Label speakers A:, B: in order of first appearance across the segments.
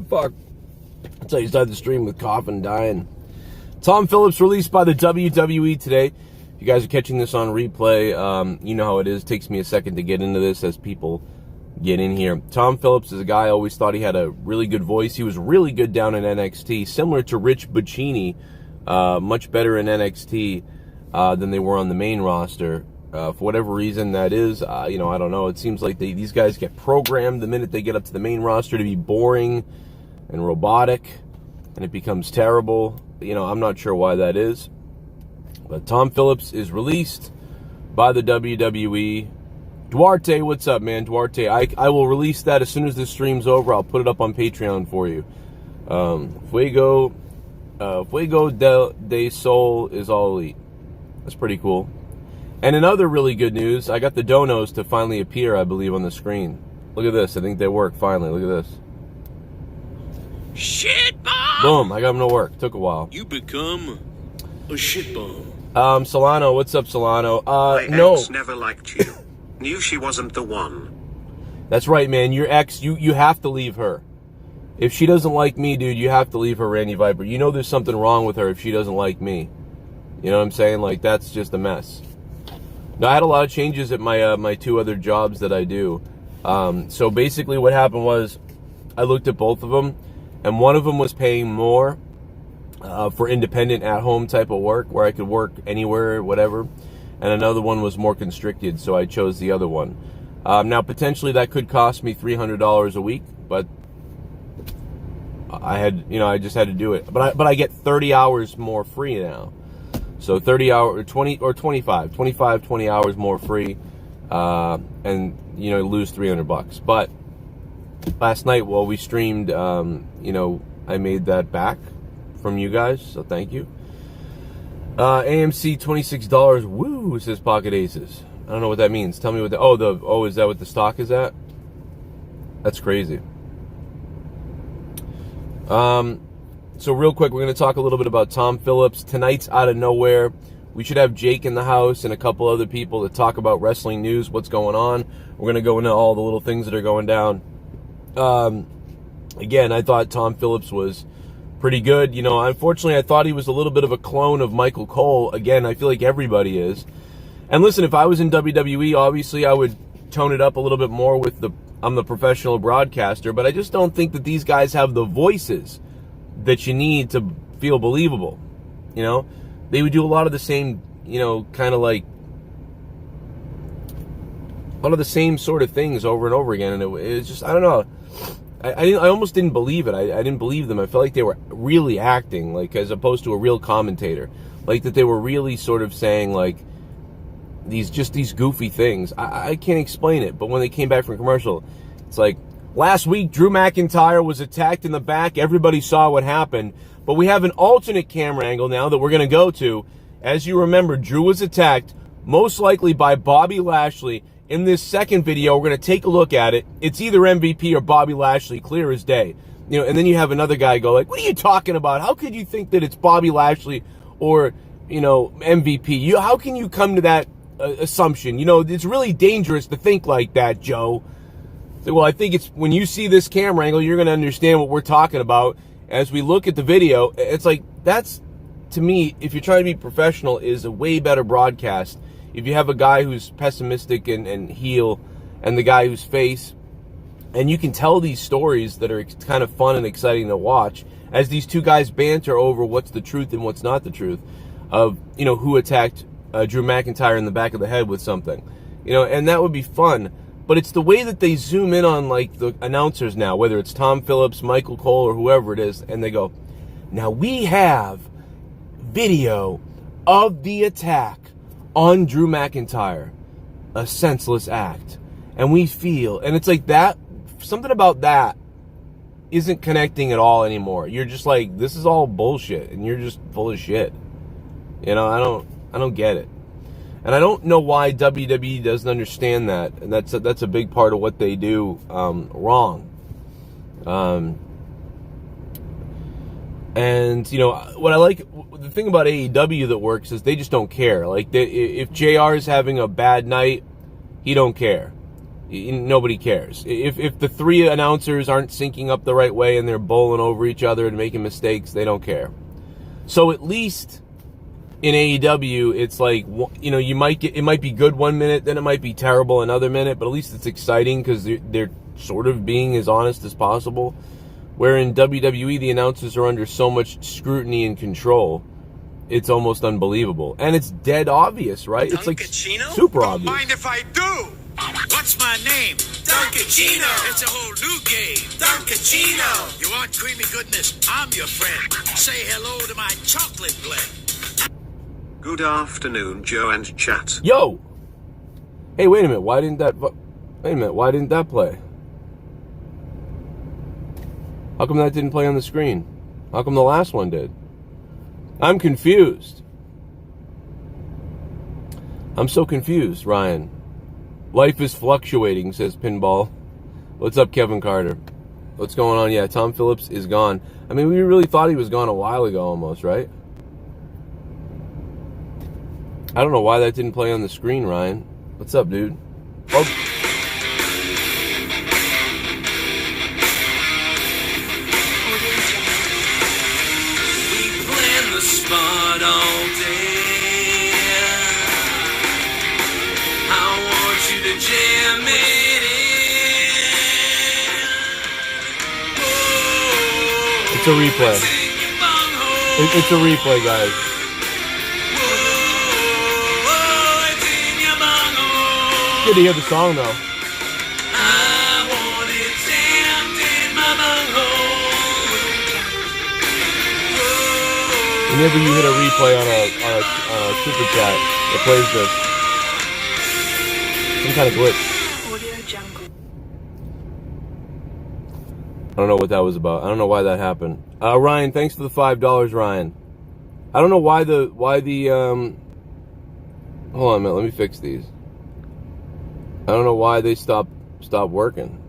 A: Fuck. That's how you start the stream with coughing, dying. Tom Phillips released by the WWE today. If you guys are catching this on replay, you know how it is. It takes me a second to get into this as people get in here. Tom Phillips is a guy I always thought he had a really good voice. He was really good down in NXT, similar to Rich Buccini, much better in NXT than they were on the main roster. For whatever reason that is, I don't know. It seems like these guys get programmed the minute they get up to the main roster to be boring and robotic, and it becomes terrible. I'm not sure why that is. But Tom Phillips is released by the WWE. Duarte, what's up, man? Duarte, I will release that as soon as this stream's over. I'll put it up on Patreon for you. Fuego de Sol is all elite. That's pretty cool. And in other really good news, I got the donos to finally appear, I believe, on the screen. Look at this. I think they work finally. Look at this.
B: Shit bomb!
A: Boom. I got them to work. Took a while.
B: You become a shit bomb.
A: Solano, what's up, Solano?
C: My
A: no.
C: ex never liked you. Knew she wasn't the one.
A: That's right, man. Your ex, you have to leave her. If she doesn't like me, dude, you have to leave her, Randy Viper. You know there's something wrong with her if she doesn't like me. You know what I'm saying? Like, that's just a mess. Now, I had a lot of changes at my my two other jobs that I do. So basically what happened was I looked at both of them, and one of them was paying more for independent at-home type of work where I could work anywhere, whatever. And another one was more constricted, so I chose the other one. Now, potentially that could cost me $300 a week, but I just had to do it. But I get 30 hours more free now. So 30 hours, 20 or 25 hours more free, and lose $300. But last night while we streamed, I made that back from you guys, so thank you. AMC $26. Woo, says Pocket Aces. I don't know what that means. Tell me what is that what the stock is at? That's crazy. So real quick, we're going to talk a little bit about Tom Phillips. Tonight's Out of Nowhere. We should have Jake in the house and a couple other people to talk about wrestling news, what's going on. We're going to go into all the little things that are going down. Again, I thought Tom Phillips was pretty good. Unfortunately, I thought he was a little bit of a clone of Michael Cole. Again, I feel like everybody is. And listen, if I was in WWE, obviously I would tone it up a little bit more with I'm the professional broadcaster, but I just don't think that these guys have the voices that you need to feel believable. They would do a lot of the same, kind of like a lot of the same sort of things over and over again, and it was just, I don't know. I almost didn't believe it. I didn't believe them. I felt like they were really acting, like, as opposed to a real commentator, like that they were really sort of saying like these goofy things. I can't explain it, but when they came back from commercial, it's like, last week, Drew McIntyre was attacked in the back. Everybody saw what happened. But we have an alternate camera angle now that we're going to go to. As you remember, Drew was attacked, most likely by Bobby Lashley. In this second video, we're going to take a look at it. It's either MVP or Bobby Lashley, clear as day. And then you have another guy go like, what are you talking about? How could you think that it's Bobby Lashley or, MVP? How can you come to that assumption? It's really dangerous to think like that, Joe. Well, I think it's when you see this camera angle, you're going to understand what we're talking about. As we look at the video, it's like, that's, to me, if you're trying to be professional, is a way better broadcast. If you have a guy who's pessimistic and heel, and the guy who's face, and you can tell these stories that are kind of fun and exciting to watch, as these two guys banter over what's the truth and what's not the truth of, who attacked Drew McIntyre in the back of the head with something. And that would be fun. But it's the way that they zoom in on, like, the announcers now, whether it's Tom Phillips, Michael Cole, or whoever it is, and they go, now we have video of the attack on Drew McIntyre, a senseless act. And we feel, and it's like that, something about that isn't connecting at all anymore. You're just like, this is all bullshit, and you're just full of shit. I don't get it. And I don't know why WWE doesn't understand that. And that's a big part of what they do wrong. And, what I like, the thing about AEW that works is they just don't care. Like, if JR is having a bad night, he don't care. nobody cares. If the three announcers aren't syncing up the right way and they're bowling over each other and making mistakes, they don't care. So at least in AEW, it's like, you know, it might be good 1 minute, then it might be terrible another minute, but at least it's exciting because they're sort of being as honest as possible. Where in WWE, the announcers are under so much scrutiny and control, it's almost unbelievable. And it's dead obvious, right? It's like super obvious.
D: Don't mind if I do. What's my name? Duncachino. It's a whole new game. Duncachino. You want creamy goodness? I'm your friend. Say hello to my chocolate blend.
C: Good afternoon, Joe and chat.
A: Yo! Hey, wait a minute. Why didn't that play? How come that didn't play on the screen? How come the last one did? I'm confused. I'm so confused, Ryan. Life is fluctuating, says Pinball. What's up, Kevin Carter? What's going on? Yeah, Tom Phillips is gone. I mean, we really thought he was gone a while ago almost, right? I don't know why that didn't play on the screen, Ryan. What's up, dude? Oh.
B: We plan the spot all day. Jam it in. Oh,
A: it's a replay. It's a replay, guys. Good to hear the song, though.
B: I want it jammed in my bunghole.
A: Whenever you hit a replay on a super chat, it plays this. Some kind of glitch.
E: Audio Jungle.
A: I don't know what that was about. I don't know why that happened. Ryan, thanks for the $5, Ryan. I don't know why the hold on a minute, let me fix these. I don't know why they stopped working.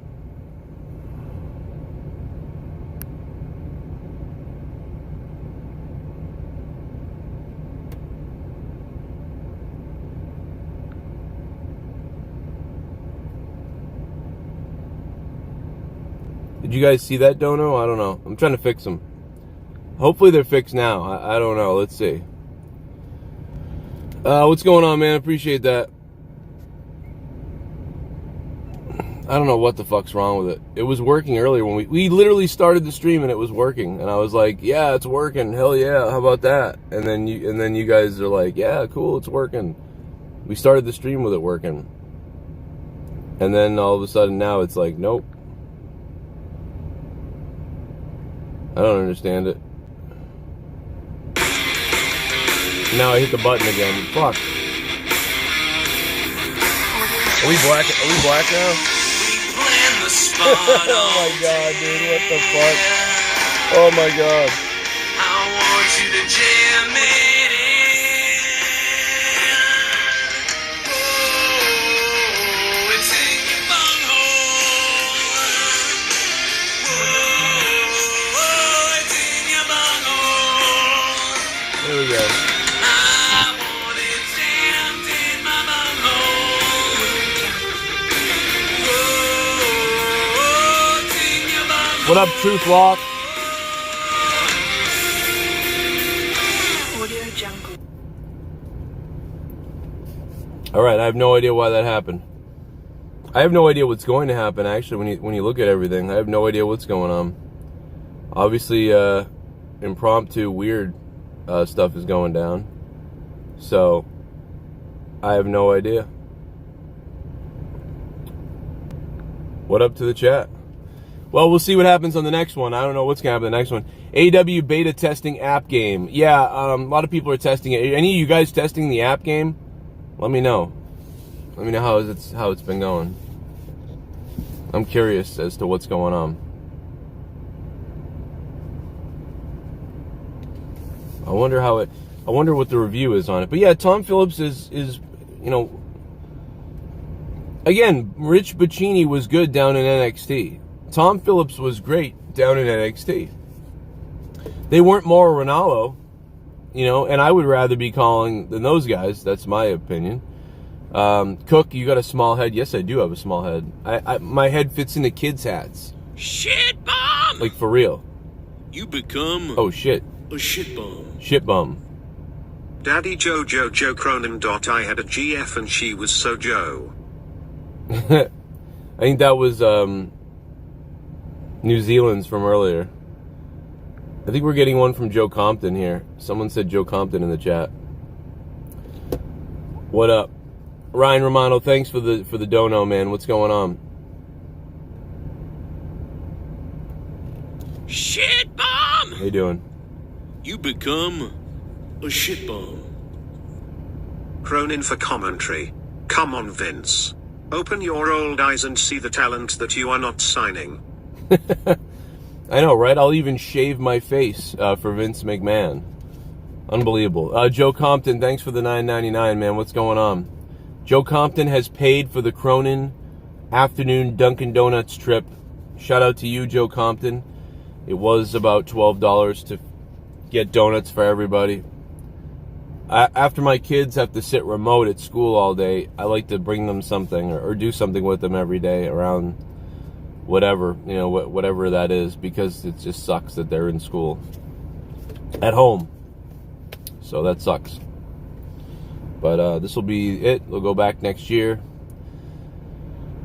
A: Did you guys see that, Dono? I don't know. I'm trying to fix them. Hopefully they're fixed now. I don't know. Let's see. What's going on, man? Appreciate that. I don't know what the fuck's wrong with it. It was working earlier when we literally started the stream and it was working. And I was like, yeah, it's working. Hell yeah. How about that? And then you guys are like, yeah, cool. It's working. We started the stream with it working. And then all of a sudden now it's like, nope. I don't understand it. Now I hit the button again. Fuck. Are we black now? Oh my god, dude. What the fuck? Oh my god.
B: I want you to jam it in. Oh, it's in your bunghole. Oh, it's in your bunghole.
A: There we go.
B: I want it jammed in my bunghole. Oh, it's in your bunghole.
A: What up, Truth Lock?
E: Audio Jungle.
A: Alright, I have no idea why that happened. I have no idea what's going to happen, actually, when you look at everything. I have no idea what's going on. Obviously, impromptu, weird stuff is going down. So, I have no idea. What up to the chat? Well, we'll see what happens on the next one. I don't know what's going to happen on the next one. AW beta testing app game. Yeah, a lot of people are testing it. Any of you guys testing the app game? Let me know. Let me know how it's been going. I'm curious as to what's going on. I wonder what the review is on it. But yeah, Tom Phillips is you know, again, Rich Buccini was good down in NXT. Tom Phillips was great down in NXT. They weren't Mauro Ranallo, you know, and I would rather be calling than those guys. That's my opinion. Cook, you got a small head. Yes, I do have a small head. My head fits into kids' hats.
D: Shit bomb!
A: Like, for real.
D: You become
A: Oh, shit.
D: a shit bomb.
A: Shit bum.
C: Daddy Joe Cronin. I had a GF and she was so Joe.
A: I think that was New Zealand's from earlier. I think we're getting one from Joe Compton here. Someone said Joe Compton in the chat. What up? Ryan Romano, thanks for the dono, man. What's going on?
D: Shit bomb!
A: How you doing?
D: You become a shit bomb.
C: Cronin for commentary. Come on, Vince. Open your old eyes and see the talent that you are not signing.
A: I know, right? I'll even shave my face for Vince McMahon. Unbelievable. Joe Compton, thanks for the $9.99, man. What's going on? Joe Compton has paid for the Cronin afternoon Dunkin' Donuts trip. Shout out to you, Joe Compton. It was about $12 to get donuts for everybody. After my kids have to sit remote at school all day, I like to bring them something or do something with them every day around whatever, whatever that is, because it just sucks that they're in school at home. So that sucks. But this will be it. We'll go back next year.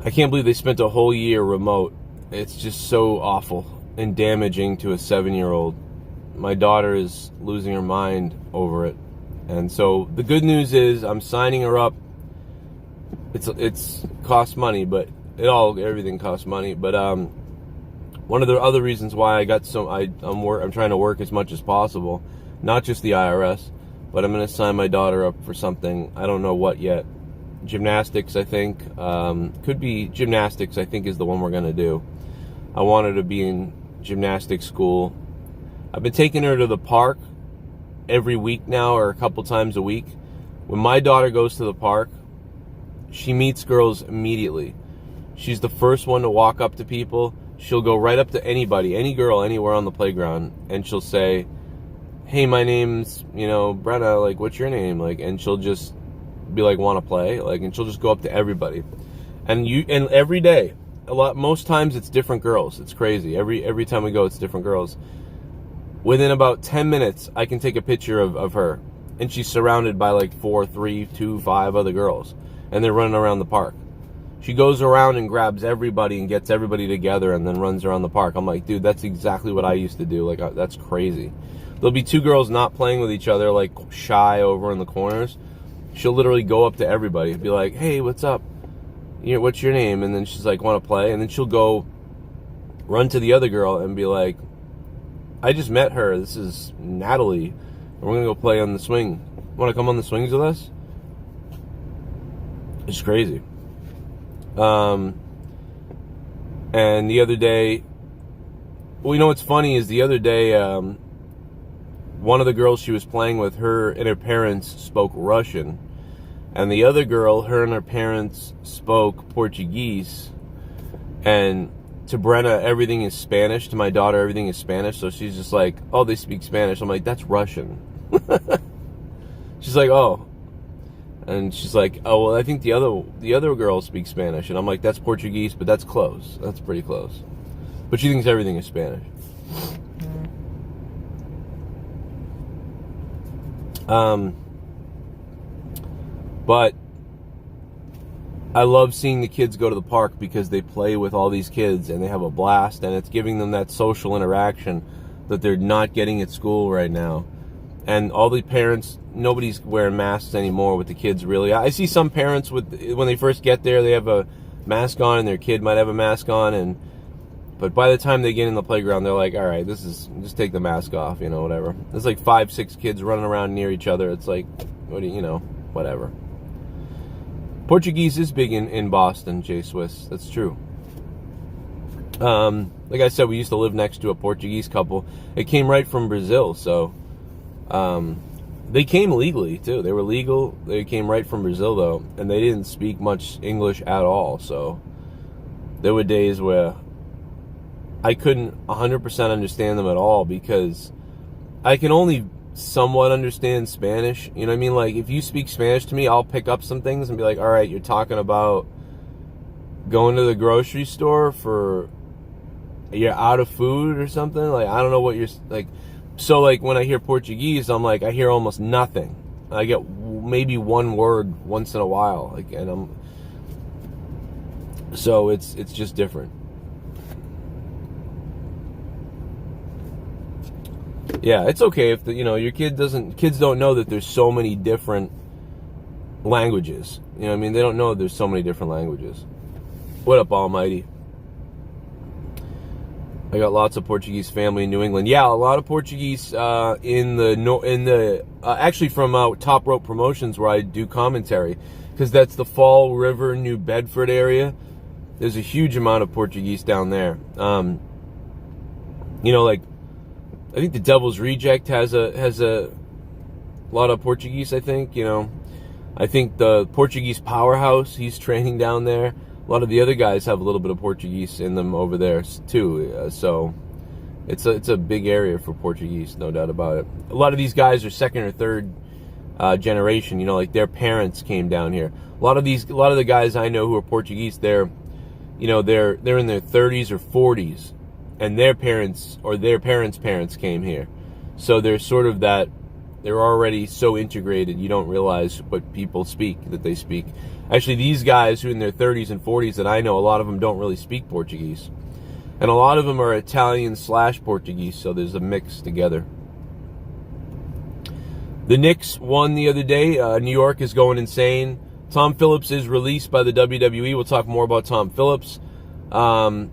A: I can't believe they spent a whole year remote. It's just so awful and damaging to a 7-year-old. My daughter is losing her mind over it. And so the good news is I'm signing her up. It's costs money, but everything costs money. But one of the other reasons why I got I'm trying to work as much as possible, not just the IRS, but I'm going to sign my daughter up for something. I don't know what yet. Gymnastics, I think. Could be gymnastics, I think, is the one we're going to do. I want her to be in gymnastics school. I've been taking her to the park every week now, or a couple times a week. When my daughter goes to the park, she meets girls immediately. She's the first one to walk up to people. She'll go right up to anybody, any girl, anywhere on the playground, and she'll say, "Hey, my name's, Brenna, like, what's your name?" Like, and she'll just be like, "Want to play?" Like, and she'll just go up to everybody. And every day, most times it's different girls. It's crazy. Every time we go, it's different girls. Within about 10 minutes, I can take a picture of her, and she's surrounded by like 4, 3, 2, 5 other girls, and they're running around the park. She goes around and grabs everybody and gets everybody together and then runs around the park. I'm like, dude, that's exactly what I used to do. Like, that's crazy. There'll be 2 girls not playing with each other, like shy over in the corners. She'll literally go up to everybody and be like, "Hey, what's up? What's your name?" And then she's like, "Want to play?" And then she'll go run to the other girl and be like, "I just met her. This is Natalie. And we're going to go play on the swing. Want to come on the swings with us?" It's crazy. And the other day, what's funny is the other day, one of the girls she was playing with, her and her parents spoke Russian. And the other girl, her and her parents spoke Portuguese. And to Brenna, everything is Spanish. To my daughter, everything is Spanish. So she's just like, "Oh, they speak Spanish." I'm like, "That's Russian." She's like, "Oh." And she's like, "Oh, well, I think the other girl speaks Spanish." And I'm like, "That's Portuguese, but that's close. That's pretty close." But she thinks everything is Spanish. But I love seeing the kids go to the park because they play with all these kids and they have a blast, and it's giving them that social interaction that they're not getting at school right now. And all the parents, nobody's wearing masks anymore with the kids, really. I see some parents when they first get there, they have a mask on and their kid might have a mask on, but by the time they get in the playground, they're like, "All right, just take the mask off, whatever." There's like 5, 6 kids running around near each other. It's like, whatever. Portuguese is big in Boston, J Swiss. That's true. Like I said, we used to live next to a Portuguese couple. It came right from Brazil, so they came legally too. They were legal. They came right from Brazil though, and they didn't speak much English at all. So there were days where I couldn't 100% understand them at all, because I can only somewhat understand Spanish. You know what I mean? Like, if you speak Spanish to me, I'll pick up some things and be like, all right, you're talking about going to the grocery store for, you're out of food or something. Like, I don't know what you're, like, so, like, when I hear Portuguese, I'm like, I hear almost nothing. I get maybe one word once in a while. Like, and so it's just different. Yeah, it's okay if your kids don't know that there's so many different languages. You know what I mean? They don't know there's so many different languages. What up, Almighty? I got lots of Portuguese family in New England. Yeah, a lot of Portuguese actually from Top Rope Promotions, where I do commentary, because that's the Fall River, New Bedford area. There's a huge amount of Portuguese down there. Like, I think the Devil's Reject has a lot of Portuguese, I think. I think the Portuguese Powerhouse, he's training down there. A lot of the other guys have a little bit of Portuguese in them over there too. So it's a big area for Portuguese, no doubt about it. A lot of these guys are second or third generation. Like, their parents came down here. A lot of the guys I know who are Portuguese, they're in their 30s or 40s, and their parents or their parents' came here. So they're sort of that. They're already so integrated, you don't realize what people speak, that they speak. Actually, these guys who are in their 30s and 40s that I know, a lot of them don't really speak Portuguese. And a lot of them are Italian/Portuguese, so there's a mix together. The Knicks won the other day. New York is going insane. Tom Phillips is released by the WWE. We'll talk more about Tom Phillips. I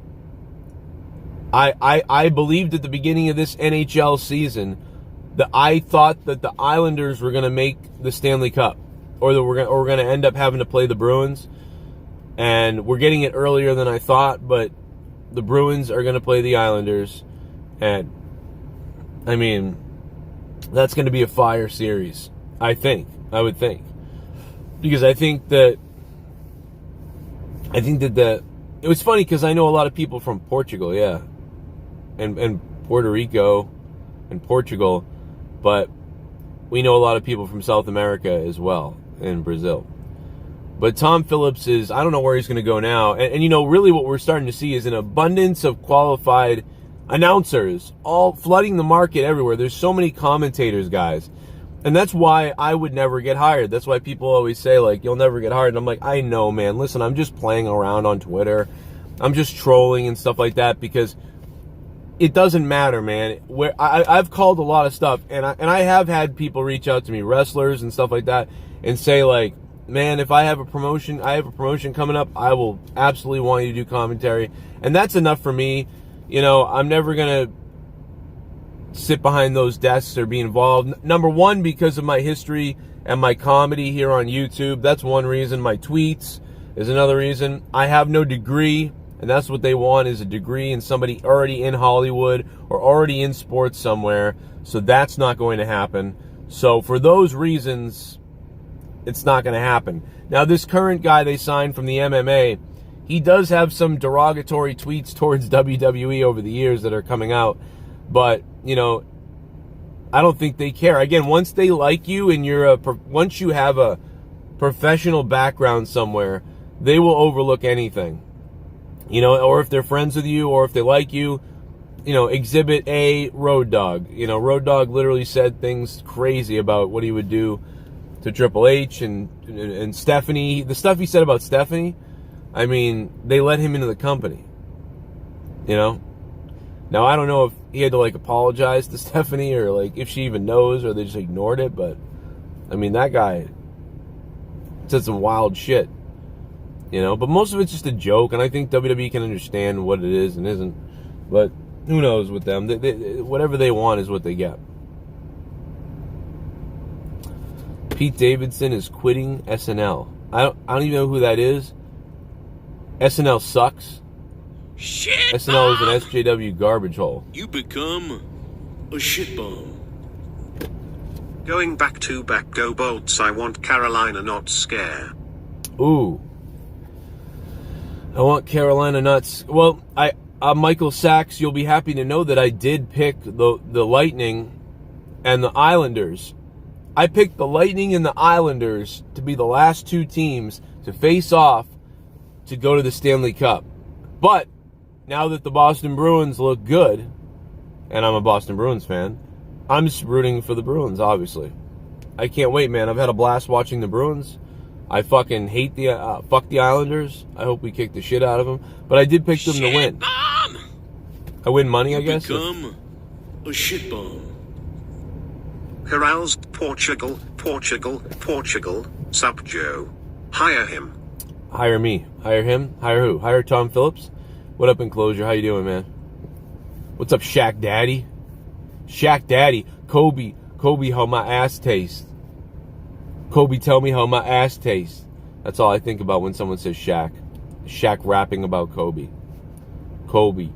A: believed at the beginning of this NHL season that I thought that the Islanders were going to make the Stanley Cup, or that we're going to end up having to play the Bruins. And we're getting it earlier than I thought, but the Bruins are going to play the Islanders. And, I mean, that's going to be a fire series, I would think. Because I think that it was funny because I know a lot of people from Portugal, yeah, and Puerto Rico and Portugal, but we know a lot of people from South America as well, and Brazil. But Tom Phillips I don't know where he's going to go now. And really what we're starting to see is an abundance of qualified announcers, all flooding the market everywhere. There's so many commentators, guys. And that's why I would never get hired. That's why people always say, like, you'll never get hired. And I'm like, I know, man. Listen, I'm just playing around on Twitter. I'm just trolling and stuff like that, because it doesn't matter, man. I've called a lot of stuff, and I have had people reach out to me, wrestlers and stuff like that, and say, like, man, if I have a promotion coming up, I will absolutely want you to do commentary. And that's enough for me. I'm never going to sit behind those desks or be involved. Number one, because of my history and my comedy here on YouTube. That's one reason. My tweets is another reason. I have no degree, and that's what they want, is a degree in somebody already in Hollywood or already in sports somewhere. So that's not going to happen. So for those reasons, it's not going to happen. Now, this current guy they signed from the MMA, he does have some derogatory tweets towards WWE over the years that are coming out. But, I don't think they care. Again, once they like you and once you have a professional background somewhere, they will overlook anything. Or if they're friends with you, or if they like you, Exhibit A, Road Dogg. Road Dogg literally said things crazy about what he would do to Triple H and Stephanie. The stuff he said about Stephanie, I mean, they let him into the company. Now, I don't know if he had to, like, apologize to Stephanie, or, like, if she even knows, or they just ignored it, but, I mean, that guy said some wild shit, but most of it's just a joke, and I think WWE can understand what it is and isn't, but who knows with them. Whatever they want is what they get. Pete Davidson is quitting SNL. I don't even know who that is. SNL sucks.
D: Shit!
A: SNL is an SJW garbage hole.
D: You become a shitbomb.
C: Going back to back go bolts, I want Carolina, not scare.
A: Ooh. I want Carolina nuts. Well, Michael Sachs, you'll be happy to know that I did pick the Lightning and the Islanders. I picked the Lightning and the Islanders to be the last two teams to face off to go to the Stanley Cup. But now that the Boston Bruins look good, and I'm a Boston Bruins fan, I'm just rooting for the Bruins, obviously. I can't wait, man. I've had a blast watching the Bruins. I fucking hate the fuck the Islanders. I hope we kick the shit out of them. But I did pick them to win.
D: Bomb!
A: I win money, I guess.
D: Become a shit bomb.
C: Herals, Portugal, Sub Joe. Hire him.
A: Hire me. Hire him. Hire who? Hire Tom Phillips. What up, Enclosure? How you doing, man? What's up, Shaq Daddy? Shaq Daddy. Kobe, how my ass tastes. Kobe, tell me how my ass tastes. That's all I think about when someone says Shaq. Shaq rapping about Kobe. Kobe.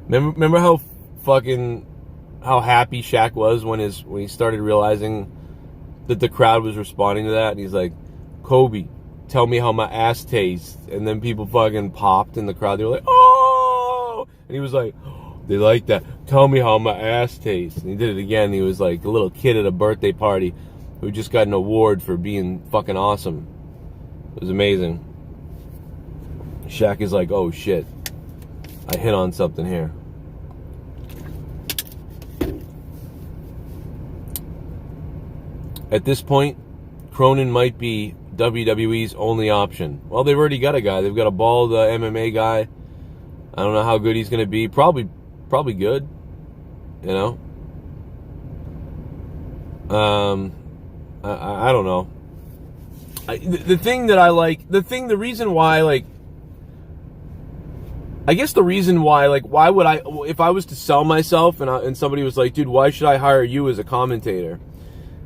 A: Remember how happy Shaq was when he started realizing that the crowd was responding to that, and he's like, Kobe, tell me how my ass tastes. And then people fucking popped in the crowd. They were like, oh! And he was like, oh, they like that. Tell me how my ass tastes. And he did it again. He was like a little kid at a birthday party who just got an award for being fucking awesome. It was amazing. Shaq is like, oh shit, I hit on something here. At this point, Cronin might be WWE's only option. Well, they've already got a guy. They've got a bald MMA guy. I don't know how good he's going to be. Probably good. You know? I don't know. The thing that I like, the reason why, like, I guess the reason why, like, why would I, if I was to sell myself and somebody was like, dude, why should I hire you as a commentator?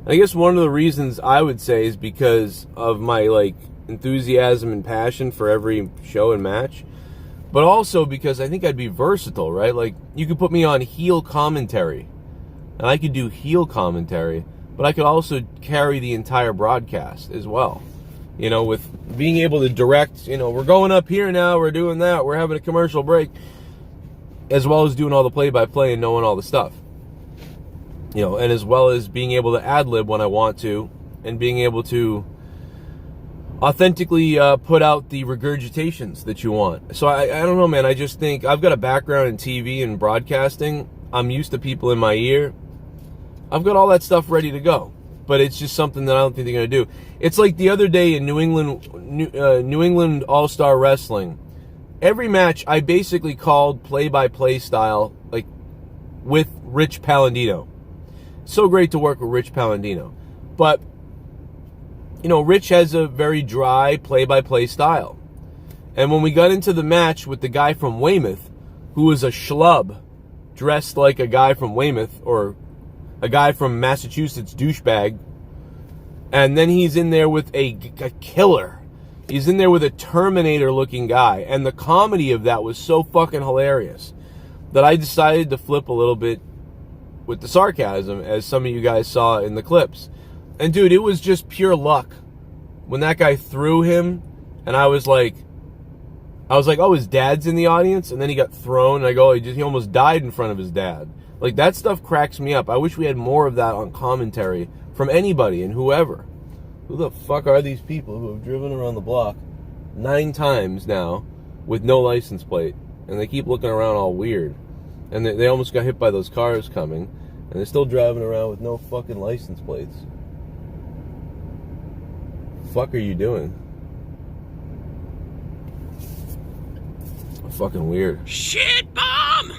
A: I guess one of the reasons I would say is because of my, like, enthusiasm and passion for every show and match, but also because I think I'd be versatile, right? Like, you could put me on heel commentary, and I could do heel commentary, but I could also carry the entire broadcast as well. You know, with being able to direct, you know, we're going up here now, we're doing that, we're having a commercial break, as well as doing all the play-by-play and knowing all the stuff. You know, and as well as being able to ad-lib when I want to, and being able to authentically put out the regurgitations that you want. So I don't know, man. I just think I've got a background in TV and broadcasting. I'm used to people in my ear. I've got all that stuff ready to go. But it's just something that I don't think they're going to do. It's like the other day in New England All-Star Wrestling. Every match I basically called play-by-play style, like with Rich Palladino. So great to work with Rich Palladino. But, you know, Rich has a very dry play-by-play style. And when we got into the match with the guy from Weymouth, who was a schlub, dressed like a guy from Weymouth, or a guy from Massachusetts douchebag, and then he's in there with a killer. He's in there with a Terminator-looking guy. And the comedy of that was so fucking hilarious that I decided to flip a little bit with the sarcasm, as some of you guys saw in the clips. And dude, it was just pure luck when that guy threw him, and I was like, oh, his dad's in the audience, and then he got thrown, and I go, he almost died in front of his dad. Like, that stuff cracks me up. I wish we had more of that on commentary from anybody and whoever. Who the fuck are these people who have driven around the block 9 times now with no license plate, and they keep looking around all weird? And they almost got hit by those cars coming, and they're still driving around with no fucking license plates. Fuck are you doing? Fucking weird.
D: Shit bomb!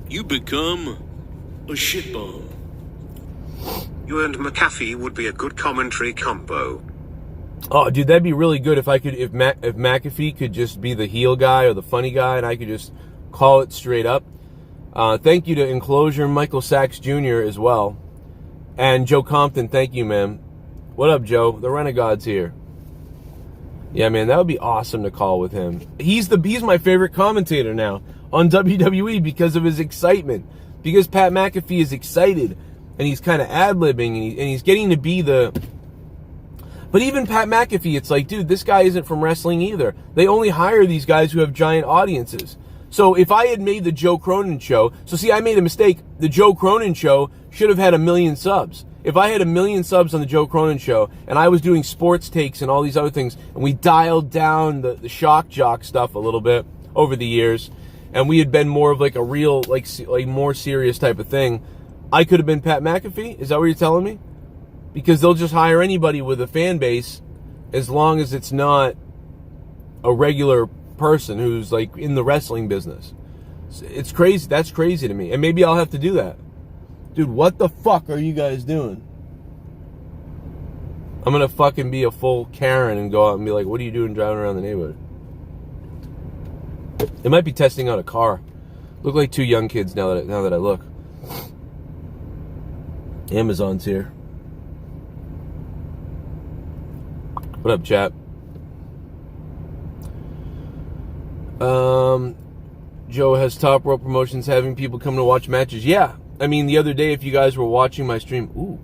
D: You become a shit bomb.
C: You and McAfee would be a good commentary combo.
A: Oh, dude, that'd be really good if McAfee could just be the heel guy or the funny guy, and I could just call it straight up. Thank you to Enclosure, Michael Sachs Jr. as well. And Joe Compton, thank you, man. What up, Joe? The Renegade's here. Yeah, man, that would be awesome to call with him. He's my favorite commentator now on WWE because of his excitement. Because Pat McAfee is excited, and he's kind of ad-libbing, and he's getting to be the... But even Pat McAfee, it's like, dude, this guy isn't from wrestling either. They only hire these guys who have giant audiences. So if I had made the Joe Cronin show, so see, I made a mistake. The Joe Cronin show should have had 1 million subs. If I had 1 million subs on the Joe Cronin show, and I was doing sports takes and all these other things, and we dialed down the shock jock stuff a little bit over the years, and we had been more of like a real, like more serious type of thing, I could have been Pat McAfee? Is that what you're telling me? Because they'll just hire anybody with a fan base as long as it's not a regular person who's like in the wrestling business. It's crazy. That's crazy to me. And maybe I'll have to do that. Dude, what the fuck are you guys doing? I'm gonna fucking be a full Karen and go out and be like, what are you doing driving around the neighborhood? They might be testing out a car. Look like 2 young kids now that I look. Amazon's here. What up, chat? Joe has Top Rope Promotions having people come to watch matches. Yeah. I mean, the other day, if you guys were watching my stream... Ooh.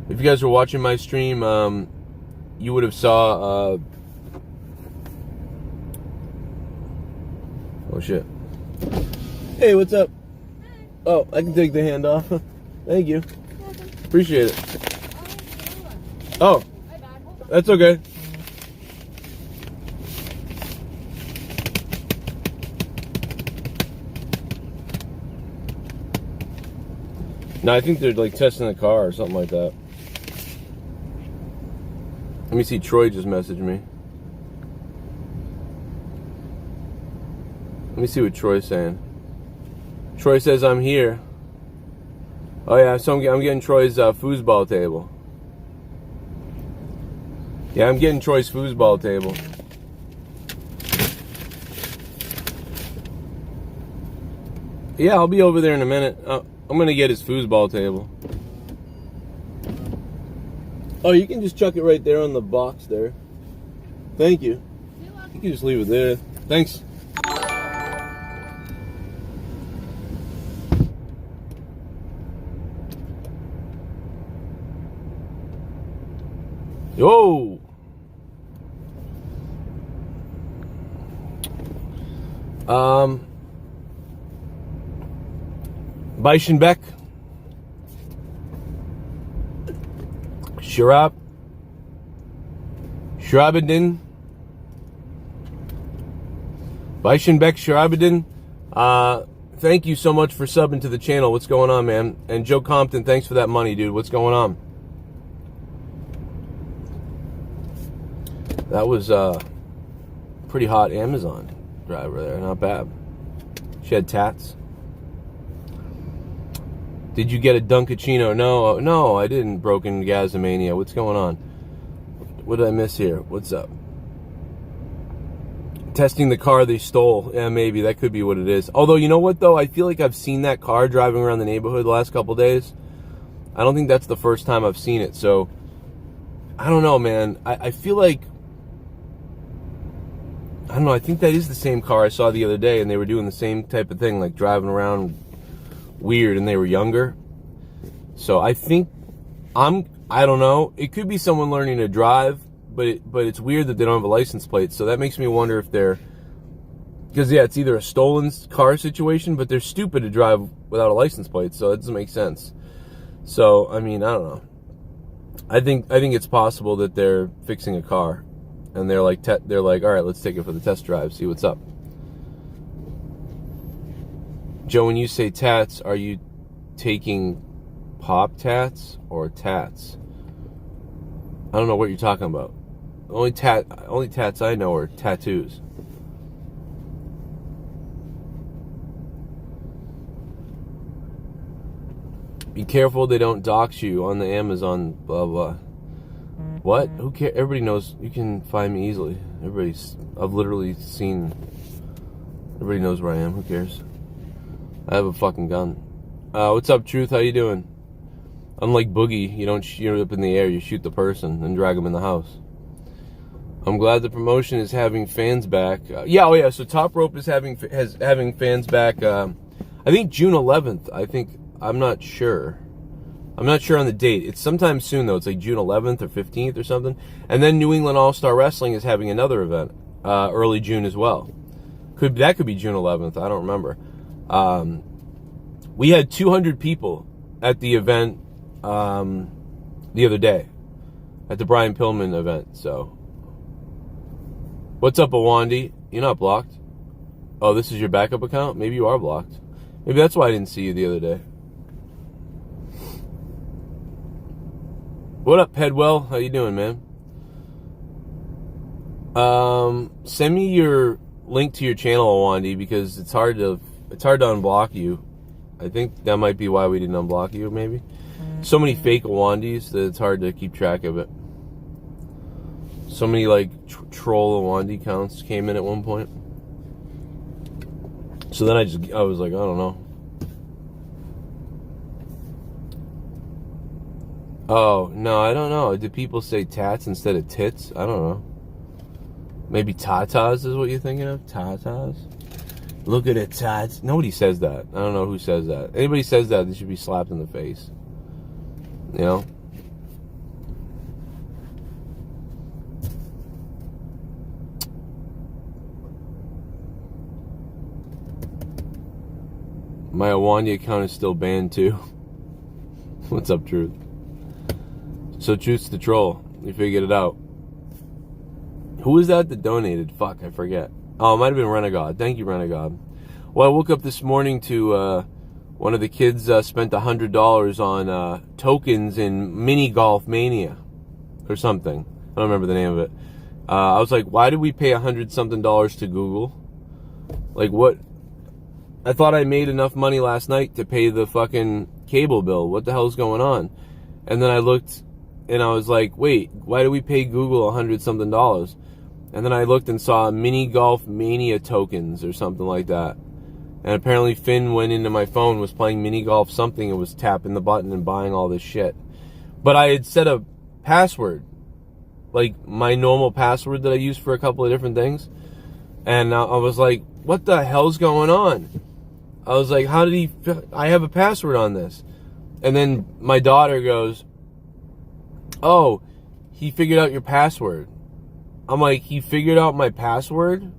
A: If you guys were watching my stream, you would have saw... Oh, shit. Hey, what's up? Oh, I can take the hand off. Thank you. Appreciate it. Oh. That's okay. No, I think they're like testing the car or something like that. Let me see, Troy just messaged me. Let me see what Troy's saying. Troy says I'm here. Oh yeah, so I'm getting Troy's foosball table. Yeah, I'm getting Troy's foosball table. Yeah, I'll be over there in a minute. I'm gonna get his foosball table. Oh, you can just chuck it right there on the box there. Thank you. You can just leave it there. Thanks. Yo. Beichenbeck, Sharabadin, Beichenbeck, Sharabadin, thank you so much for subbing to the channel. What's going on, man? And Joe Compton, thanks for that money, dude. What's going on? That was pretty hot Amazon driver there. Not bad. She had tats. Did you get a Duncachino? No, I didn't. Broken Gazamania. What's going on? What did I miss here? What's up? Testing the car they stole. Yeah, maybe. That could be what it is. Although, you know what, though? I feel like I've seen that car driving around the neighborhood the last couple days. I don't think that's the first time I've seen it. So, I don't know, man. I feel like... I don't know. I think that is the same car I saw the other day, and they were doing the same type of thing, like driving around weird, and they were younger. So I think I don't know. It could be someone learning to drive, but it's weird that they don't have a license plate. So that makes me wonder if they're, because yeah, it's either a stolen car situation, but they're stupid to drive without a license plate, so it doesn't make sense. So I mean, I don't know. I think it's possible that they're fixing a car, and they're like, all right, let's take it for the test drive, see what's up. Joe, when you say tats, are you taking pop tats or tats? I don't know what you're talking about. Only tats I know are tattoos. Be careful they don't dox you on the Amazon, blah, blah. What? Who cares? Everybody knows. You can find me easily. I've literally seen, everybody knows where I am. Who cares? I have a fucking gun. What's up, Truth? How you doing? Unlike Boogie, you don't shoot up in the air. You shoot the person and drag them in the house. I'm glad the promotion is having fans back. Yeah. So Top Rope is having fans back. I think June 11th. I'm not sure. I'm not sure on the date. It's sometime soon though. It's like June 11th or 15th or something. And then New England All-Star Wrestling is having another event early June as well. That could be June 11th. I don't remember. We had 200 people at the event the other day, at the Brian Pillman event. So, what's up, Awandi? You're not blocked. Oh, this is your backup account? Maybe you are blocked. Maybe that's why I didn't see you the other day. What up, Pedwell? How you doing, man? Send me your link to your channel, Awandi, because it's hard to unblock you. I think that might be why we didn't unblock you, maybe. So many fake Awandis that it's hard to keep track of it. So many, like, troll Awandi counts came in at one point. So then I was like, I don't know. Oh, no, I don't know. Did people say tats instead of tits? I don't know. Maybe tatas is what you're thinking of? Tatas? Look at it, tats. Nobody says that. I don't know who says that. Anybody says that, they should be slapped in the face. You know? My Awandi account is still banned too. What's up, Truth? So Truth's the troll. You figured it out. Who was that donated? Fuck, I forget. Oh, it might have been Renegade. Thank you, Renegade. Well, I woke up this morning to one of the kids spent $100 on tokens in Mini Golf Mania or something. I don't remember the name of it. I was like, why did we pay $100-something to Google? Like, what? I thought I made enough money last night to pay the fucking cable bill. What the hell's going on? And then I looked and I was like, wait, why do we pay Google $100-something? And then I looked and saw Mini Golf Mania tokens or something like that. And apparently Finn went into my phone, was playing mini golf something, and was tapping the button and buying all this shit. But I had set a password, like my normal password that I use for a couple of different things. And I was like, what the hell's going on? I was like, I have a password on this. And then my daughter goes, oh, he figured out your password. I'm like, he figured out my password?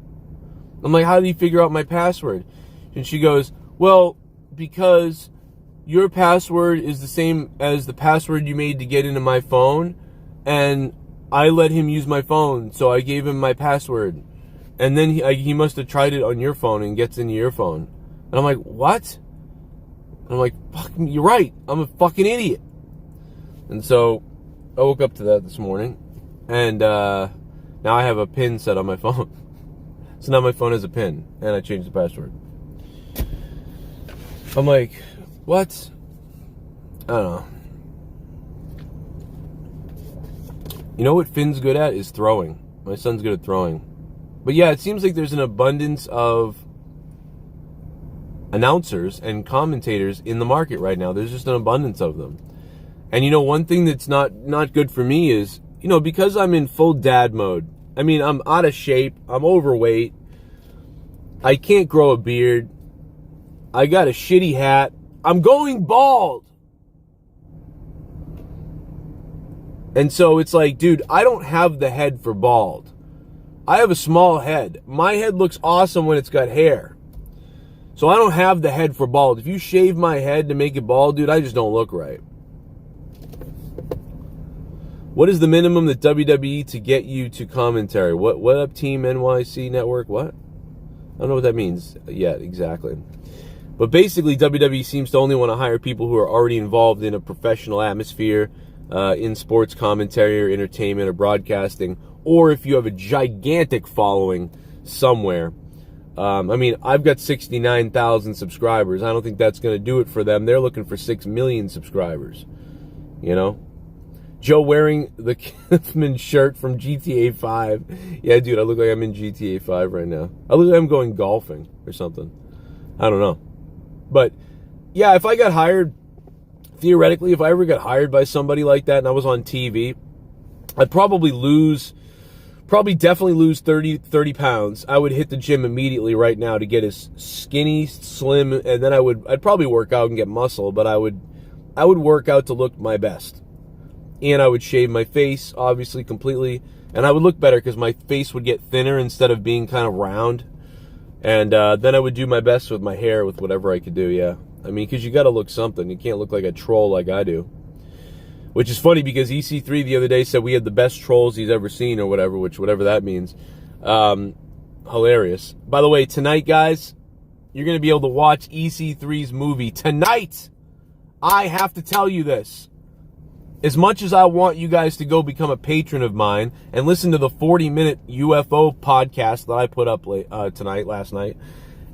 A: I'm like, how did he figure out my password? And she goes, well, because your password is the same as the password you made to get into my phone, and I let him use my phone, so I gave him my password. And then he must have tried it on your phone and gets into your phone. And I'm like, what? And I'm like, fuck, you're right. I'm a fucking idiot. And so I woke up to that this morning, and now I have a PIN set on my phone. So now my phone has a PIN, and I changed the password. I'm like, what? I don't know. You know what Finn's good at is throwing. My son's good at throwing. But yeah, it seems like there's an abundance of announcers and commentators in the market right now. There's just an abundance of them. And you know, one thing that's not good for me is, you know, because I'm in full dad mode. I mean, I'm out of shape. I'm overweight. I can't grow a beard. I got a shitty hat. I'm going bald. And so it's like, dude, I don't have the head for bald. I have a small head. My head looks awesome when it's got hair. So I don't have the head for bald. If you shave my head to make it bald, dude, I just don't look right. What is the minimum that WWE to get you to commentary? What up, Team NYC Network? What? I don't know what that means yet exactly. But basically, WWE seems to only want to hire people who are already involved in a professional atmosphere, in sports commentary or entertainment or broadcasting, or if you have a gigantic following somewhere. I mean, I've got 69,000 subscribers. I don't think that's going to do it for them. They're looking for 6 million subscribers, you know? Joe wearing the Kiffman shirt from GTA 5. Yeah, dude, I look like I'm in GTA 5 right now. I look like I'm going golfing or something. I don't know. But, yeah, if I got hired, theoretically, if I ever got hired by somebody like that and I was on TV, I'd probably definitely lose 30 pounds. I would hit the gym immediately right now to get as skinny, slim, and then I'd probably work out and get muscle, but I would work out to look my best. And I would shave my face, obviously, completely, and I would look better because my face would get thinner instead of being kind of round. And then I would do my best with my hair, with whatever I could do, yeah. I mean, because you got to look something. You can't look like a troll like I do. Which is funny because EC3 the other day said we had the best trolls he's ever seen or whatever, whatever that means. Hilarious. By the way, tonight, guys, you're going to be able to watch EC3's movie. Tonight, I have to tell you this. As much as I want you guys to go become a patron of mine and listen to the 40-minute UFO podcast that I put up last night,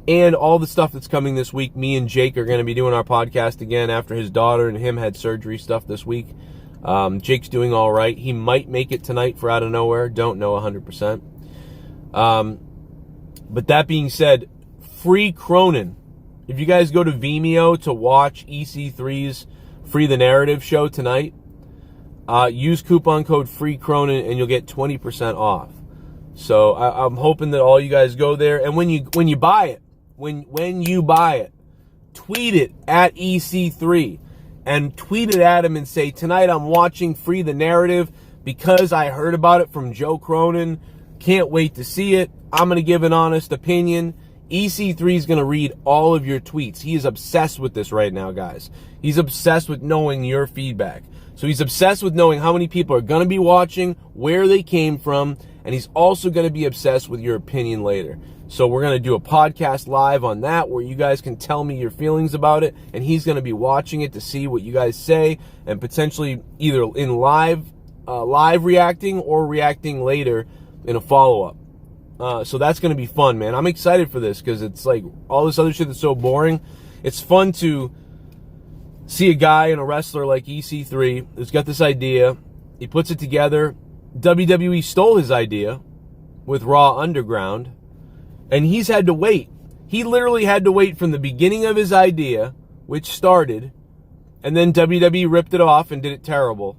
A: and all the stuff that's coming this week, me and Jake are going to be doing our podcast again after his daughter and him had surgery stuff this week. Jake's doing all right. He might make it tonight for Out of Nowhere. Don't know 100%. But that being said, free Cronin. If you guys go to Vimeo to watch EC3's Free the Narrative show tonight, use coupon code free Cronin and you'll get 20% off. So I'm hoping that all you guys go there. And when you buy it, when you buy it, tweet it at EC3 and tweet it at him and say, tonight I'm watching Free the Narrative because I heard about it from Joe Cronin. Can't wait to see it. I'm going to give an honest opinion. EC3 is going to read all of your tweets. He is obsessed with this right now, guys. He's obsessed with knowing your feedback. So he's obsessed with knowing how many people are going to be watching, where they came from, and he's also going to be obsessed with your opinion later. So we're going to do a podcast live on that where you guys can tell me your feelings about it, and he's going to be watching it to see what you guys say and potentially either in live reacting or reacting later in a follow-up. So that's going to be fun, man. I'm excited for this because it's like all this other shit that's so boring. It's fun to see a guy and a wrestler like EC3 who's got this idea. He puts it together. WWE stole his idea with Raw Underground, and he's had to wait. He literally had to wait from the beginning of his idea, which started, and then WWE ripped it off and did it terrible,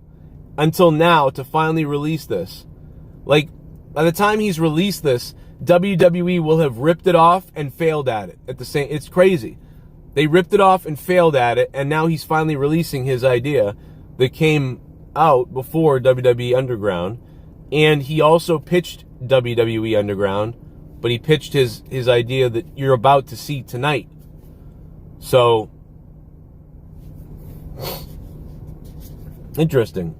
A: until now to finally release this. Like, by the time he's released this, WWE will have ripped it off and failed at it. It's crazy. They ripped it off and failed at it, and now he's finally releasing his idea that came out before WWE Underground. And he also pitched WWE Underground, but he pitched his idea that you're about to see tonight. So, interesting.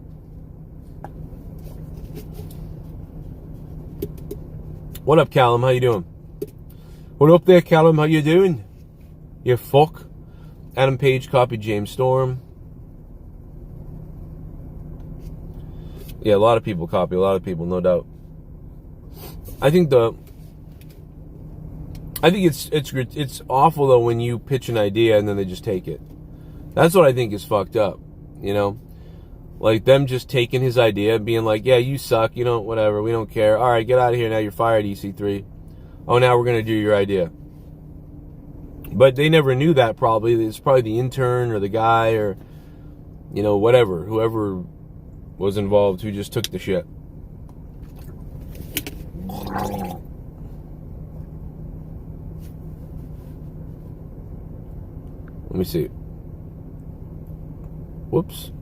A: What up, Callum? How you doing? What up there, Callum? How you doing? You fuck. Adam Page copied James Storm. Yeah, a lot of people copy. A lot of people, no doubt. I think it's awful though when you pitch an idea and then they just take it. That's what I think is fucked up. You know, like them just taking his idea and being like, "Yeah, you suck. You know, whatever. We don't care. All right, get out of here now. You're fired, EC3. Oh, now we're gonna do your idea." But they never knew that. Probably it's probably the intern or the guy or whoever was involved who just took the shit. Let me see. Whoops.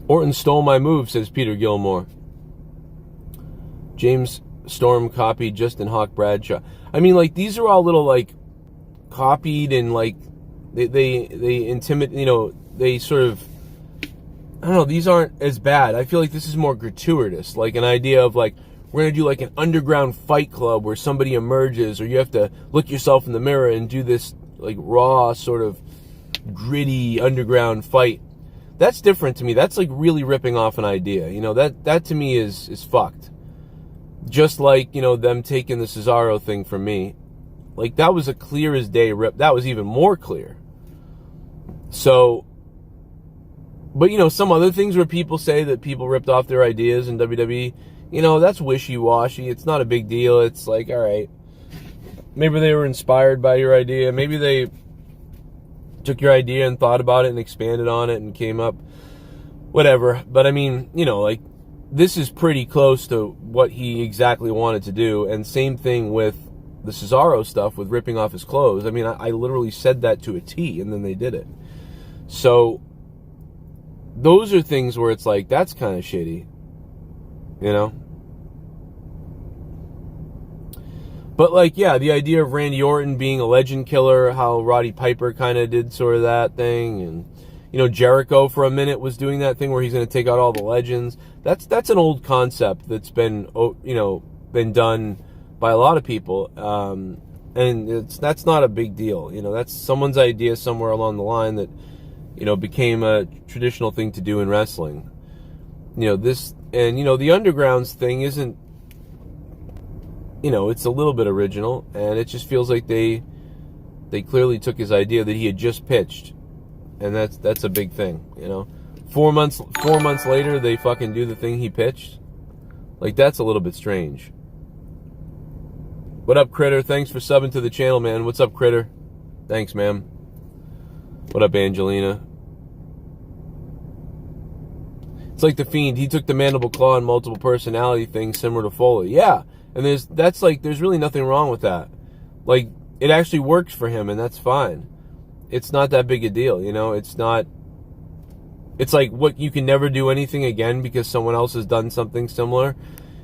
A: Orton stole my move, says Peter Gilmore. James Storm copied Justin Hawk Bradshaw. I mean, like, these are all little, like, copied and, like, they intimidate, they sort of, I don't know, these aren't as bad. I feel like this is more gratuitous, like an idea of, like, we're going to do, like, an underground fight club where somebody emerges, or you have to look yourself in the mirror and do this, like, raw, sort of gritty underground fight. That's different to me. That's, like, really ripping off an idea. That to me is fucked. Just like, them taking the Cesaro thing from me. Like, that was a clear as day rip. That was even more clear. So, but, some other things where people say that people ripped off their ideas in WWE, that's wishy-washy. It's not a big deal. It's like, all right, maybe they were inspired by your idea. Maybe they took your idea and thought about it and expanded on it and came up, whatever. But, I mean, like, this is pretty close to what he exactly wanted to do. And same thing with the Cesaro stuff with ripping off his clothes. I mean, I literally said that to a T, and then they did it. So, those are things where it's like, that's kind of shitty, you know? But, like, yeah, the idea of Randy Orton being a legend killer, how Roddy Piper kind of did sort of that thing, and, you know, Jericho for a minute was doing that thing where he's going to take out all the legends. That's an old concept that's been, you know, been done by a lot of people, and that's not a big deal. You know, that's someone's idea somewhere along the line that, you know, became a traditional thing to do in wrestling. You know, this, and, you know, the Undergrounds thing isn't, you know, it's a little bit original, and it just feels like they clearly took his idea that he had just pitched, and that's a big thing, you know. 4 months later, they fucking do the thing he pitched. Like, that's a little bit strange. What up, Critter? Thanks for subbing to the channel, man. What's up, Critter? Thanks, ma'am. What up, Angelina? It's like The Fiend. He took the mandible claw and multiple personality thing similar to Foley. Yeah. And there's really nothing wrong with that. Like, it actually works for him, and that's fine. It's not that big a deal, you know? It's like, what, you can never do anything again because someone else has done something similar,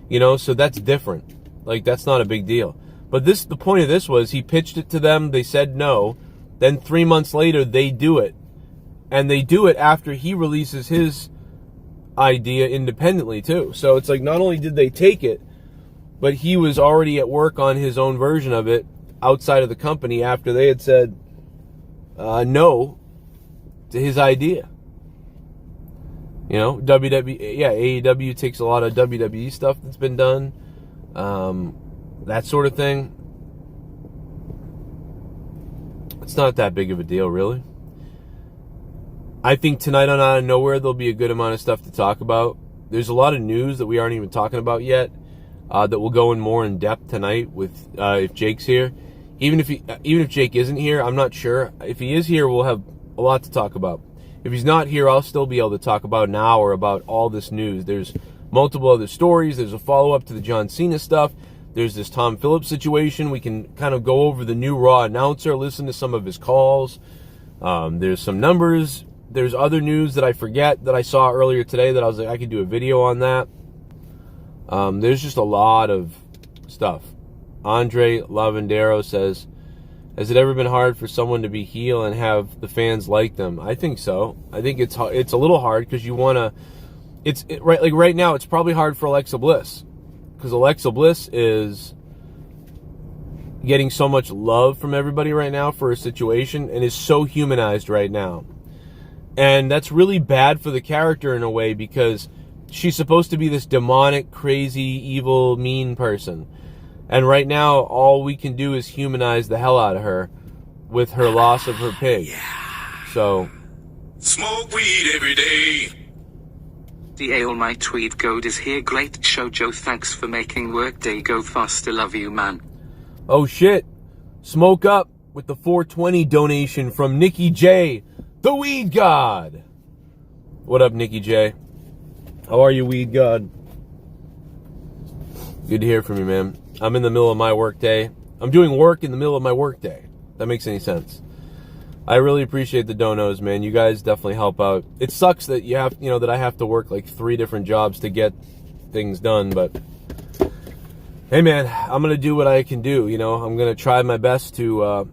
A: you know? So that's different. Like, that's not a big deal. But the point of this was, he pitched it to them, they said no, then 3 months later, they do it. And they do it after he releases his idea independently, too. So it's like, not only did they take it, but he was already at work on his own version of it outside of the company after they had said no to his idea. You know, WWE, yeah, AEW takes a lot of WWE stuff that's been done, that sort of thing. It's not that big of a deal, really. I think tonight on Out of Nowhere, there'll be a good amount of stuff to talk about. There's a lot of news that we aren't even talking about yet. That will go in more in depth tonight with if Jake's here. Even if Jake isn't here, I'm not sure. If he is here, we'll have a lot to talk about. If he's not here, I'll still be able to talk about an hour about all this news. There's multiple other stories. There's a follow-up to the John Cena stuff. There's this Tom Phillips situation. We can kind of go over the new Raw announcer, listen to some of his calls. There's some numbers. There's other news that I forget that I saw earlier today that I was like, I could do a video on that. There's just a lot of stuff. Andre Lavandero says, has it ever been hard for someone to be heel and have the fans like them? I think so. I think it's a little hard because you want to, right now it's probably hard for Alexa Bliss because Alexa Bliss is getting so much love from everybody right now for her situation and is so humanized right now. And that's really bad for the character in a way because she's supposed to be this demonic, crazy, evil, mean person. And right now, all we can do is humanize the hell out of her with her loss of her pig.
D: Yeah.
A: So.
B: Smoke weed every day.
E: DA all my tweet code is here. Great show, Joe. Thanks for making workday go faster. Love you, man.
A: Oh, shit. Smoke up with the 420 donation from Nikki J, the Weed God. What up, Nikki J? How are you, Weed God? Good to hear from you, man. I'm in the middle of my work day. I'm doing work in the middle of my work day. If that makes any sense. I really appreciate the donos, man. You guys definitely help out. It sucks that that I have to work like 3 different jobs to get things done, but hey, man, I'm going to do what I can do, you know. I'm going to try my best to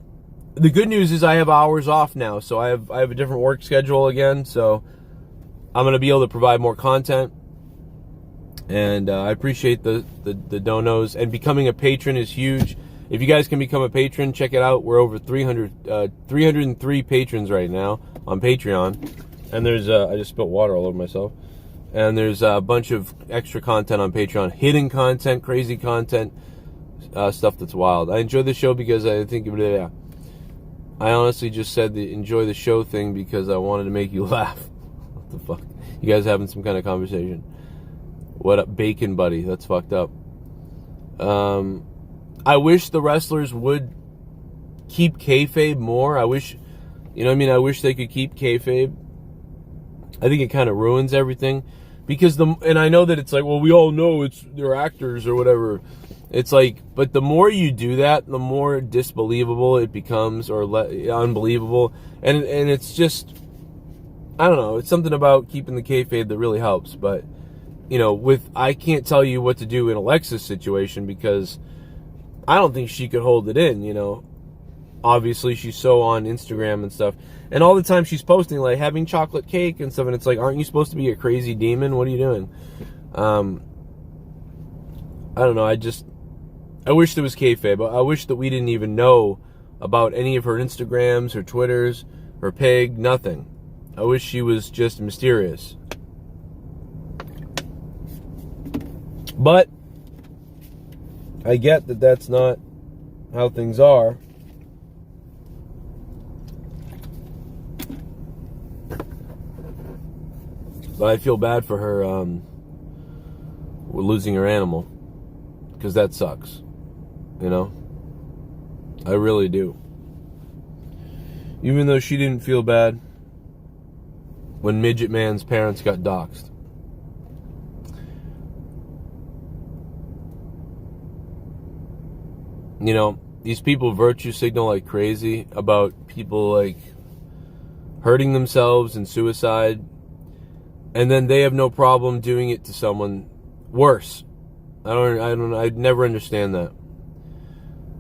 A: the good news is I have hours off now, so I have a different work schedule again, so I'm going to be able to provide more content. And I appreciate the donos. And becoming a patron is huge. If you guys can become a patron, check it out. We're over 303 patrons right now on Patreon. And there's, I just spilled water all over myself. And there's a bunch of extra content on Patreon. Hidden content, crazy content, stuff that's wild. I enjoy the show because I think, I honestly just said the enjoy the show thing because I wanted to make you laugh. What the fuck? You guys having some kind of conversation? What up, Bacon Buddy? That's fucked up. I wish the wrestlers would keep kayfabe more. I wish, I wish they could keep kayfabe. I think it kind of ruins everything. Because and I know that it's like, well, we all know they're actors or whatever. It's like, but the more you do that, the more disbelievable it becomes or unbelievable. And it's just, I don't know. It's something about keeping the kayfabe that really helps. But, you know, I can't tell you what to do in Alexa's situation because I don't think she could hold it in, you know. Obviously, she's so on Instagram and stuff. And all the time she's posting, like, having chocolate cake and stuff. And it's like, aren't you supposed to be a crazy demon? What are you doing? I don't know. I wish there was kayfabe. I wish that we didn't even know about any of her Instagrams, her Twitters, her pig, nothing. I wish she was just mysterious. But I get that that's not how things are. But I feel bad for her losing her animal. Because that sucks. You know? I really do. Even though she didn't feel bad when Midget Man's parents got doxxed. You know, these people virtue signal like crazy about people like hurting themselves and suicide, and then they have no problem doing it to someone worse. I'd never understand that.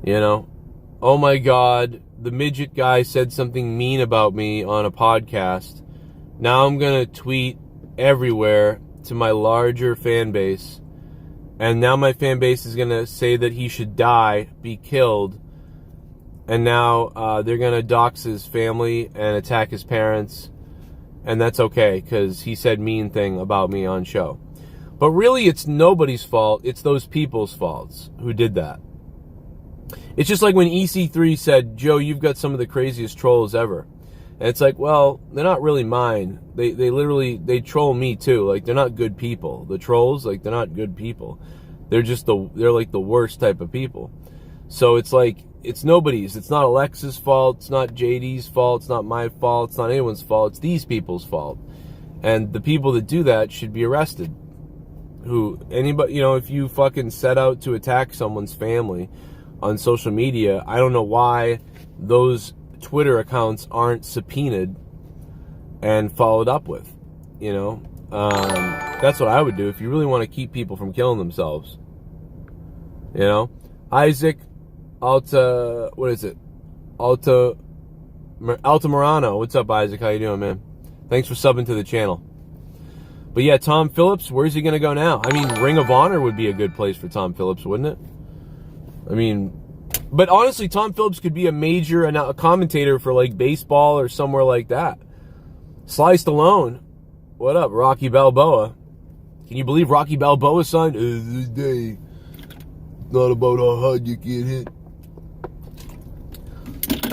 A: You know? Oh my God, the midget guy said something mean about me on a podcast. Now I'm gonna tweet everywhere to my larger fan base. And now my fan base is gonna say that he should die, be killed. And now they're gonna dox his family and attack his parents. And that's okay, because he said mean thing about me on show. But really, it's nobody's fault. It's those people's faults who did that. It's just like when EC3 said, Joe, you've got some of the craziest trolls ever. And it's like, well, they're not really mine. They literally, they troll me too. Like, they're not good people. The trolls, like, they're not good people. They're like the worst type of people. So it's like, it's nobody's. It's not Alexa's fault. It's not JD's fault. It's not my fault. It's not anyone's fault. It's these people's fault. And the people that do that should be arrested. Anybody, you know, if you fucking set out to attack someone's family on social media, I don't know why those Twitter accounts aren't subpoenaed and followed up with, you know. That's what I would do if you really want to keep people from killing themselves, you know. Isaac Alta Morano, what's up, Isaac? How you doing, man? Thanks for subbing to the channel. But yeah, Tom Phillips, where's he gonna go now? I mean, Ring of Honor would be a good place for Tom Phillips, wouldn't it? I mean, but honestly, Tom Phillips could be a commentator for like baseball or somewhere like that. Sly Stallone, what up? Rocky Balboa. Can you believe Rocky Balboa signed? This day, not about how hard you get hit.